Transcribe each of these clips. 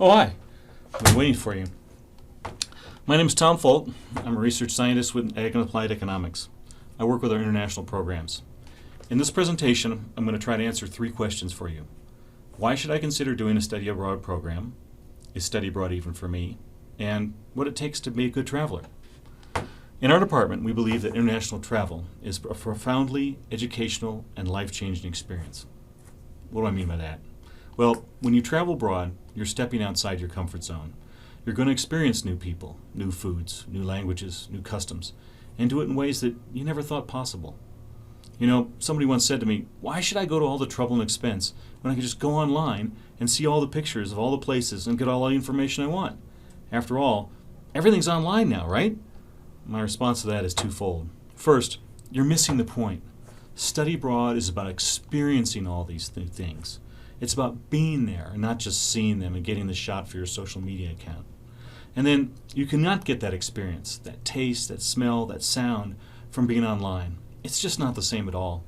Oh, hi. I've been waiting for you. My name is Tom Foulke. I'm a research scientist with Ag and Applied Economics. I work with our international programs. In this presentation, I'm going to try to answer 3 questions for you. Why should I consider doing a study abroad program? Is study abroad even for me? And what it takes to be a good traveler. In our department, we believe that international travel is a profoundly educational and life-changing experience. What do I mean by that? Well, when you travel abroad, you're stepping outside your comfort zone. You're going to experience new people, new foods, new languages, new customs, and do it in ways that you never thought possible. You know, somebody once said to me, why should I go to all the trouble and expense when I can just go online and see all the pictures of all the places and get all the information I want? After all, everything's online now, right? My response to that is twofold. First, you're missing the point. Study abroad is about experiencing all these things. It's about being there and not just seeing them and getting the shot for your social media account. And then you cannot get that experience, that taste, that smell, that sound from being online. It's just not the same at all.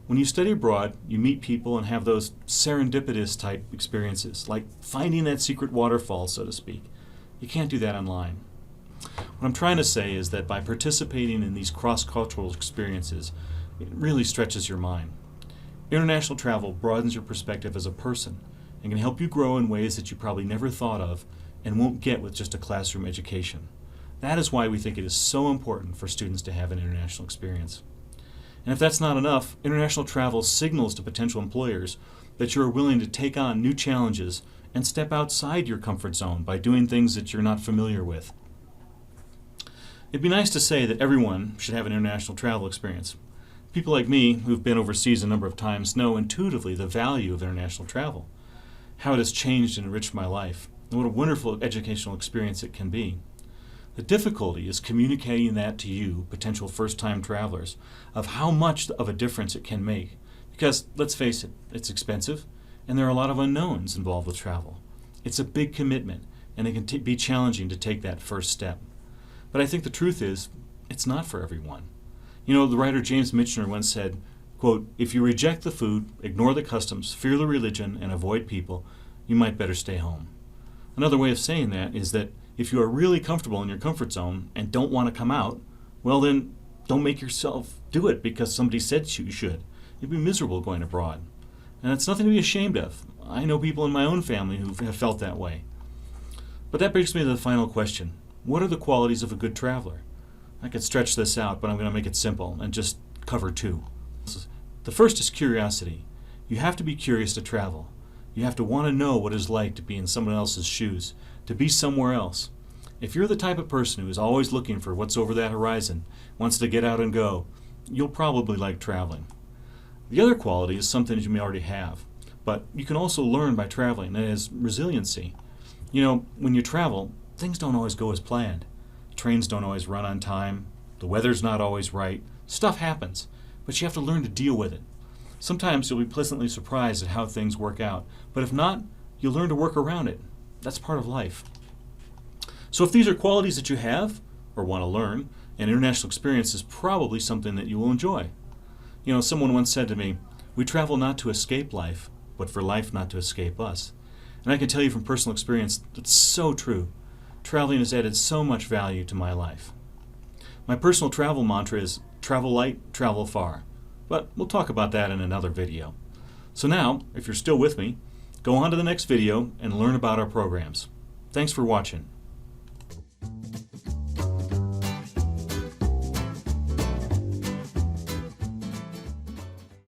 When you study abroad, you meet people and have those serendipitous type experiences, like finding that secret waterfall, so to speak. You can't do that online. What I'm trying to say is that by participating in these cross-cultural experiences, it really stretches your mind. International travel broadens your perspective as a person and can help you grow in ways that you probably never thought of and won't get with just a classroom education. That is why we think it is so important for students to have an international experience. And if that's not enough, international travel signals to potential employers that you are willing to take on new challenges and step outside your comfort zone by doing things that you're not familiar with. It'd be nice to say that everyone should have an international travel experience. People like me, who've been overseas a number of times, know intuitively the value of international travel, how it has changed and enriched my life, and what a wonderful educational experience it can be. The difficulty is communicating that to you, potential first-time travelers, of how much of a difference it can make. Because, let's face it, it's expensive, and there are a lot of unknowns involved with travel. It's a big commitment, and it can be challenging to take that first step. But I think the truth is, it's not for everyone. You know, the writer James Michener once said, quote, if you reject the food, ignore the customs, fear the religion, and avoid people, you might better stay home. Another way of saying that is that if you are really comfortable in your comfort zone and don't want to come out, well then, don't make yourself do it because somebody said you should. You'd be miserable going abroad. And it's nothing to be ashamed of. I know people in my own family who have felt that way. But that brings me to the final question. What are the qualities of a good traveler? I could stretch this out, but I'm going to make it simple and just cover 2. The first is curiosity. You have to be curious to travel. You have to want to know what it's like to be in someone else's shoes, to be somewhere else. If you're the type of person who is always looking for what's over that horizon, wants to get out and go, you'll probably like traveling. The other quality is something that you may already have, but you can also learn by traveling, and that is resiliency. You know, when you travel, things don't always go as planned. Trains don't always run on time, the weather's not always right, stuff happens, but you have to learn to deal with it. Sometimes you'll be pleasantly surprised at how things work out, but if not, you'll learn to work around it. That's part of life. So if these are qualities that you have, or want to learn, an international experience is probably something that you will enjoy. You know, someone once said to me, we travel not to escape life, but for life not to escape us. And I can tell you from personal experience, that's so true. Traveling has added so much value to my life. My personal travel mantra is travel light, travel far. But we'll talk about that in another video. So now, if you're still with me, go on to the next video and learn about our programs. Thanks for watching.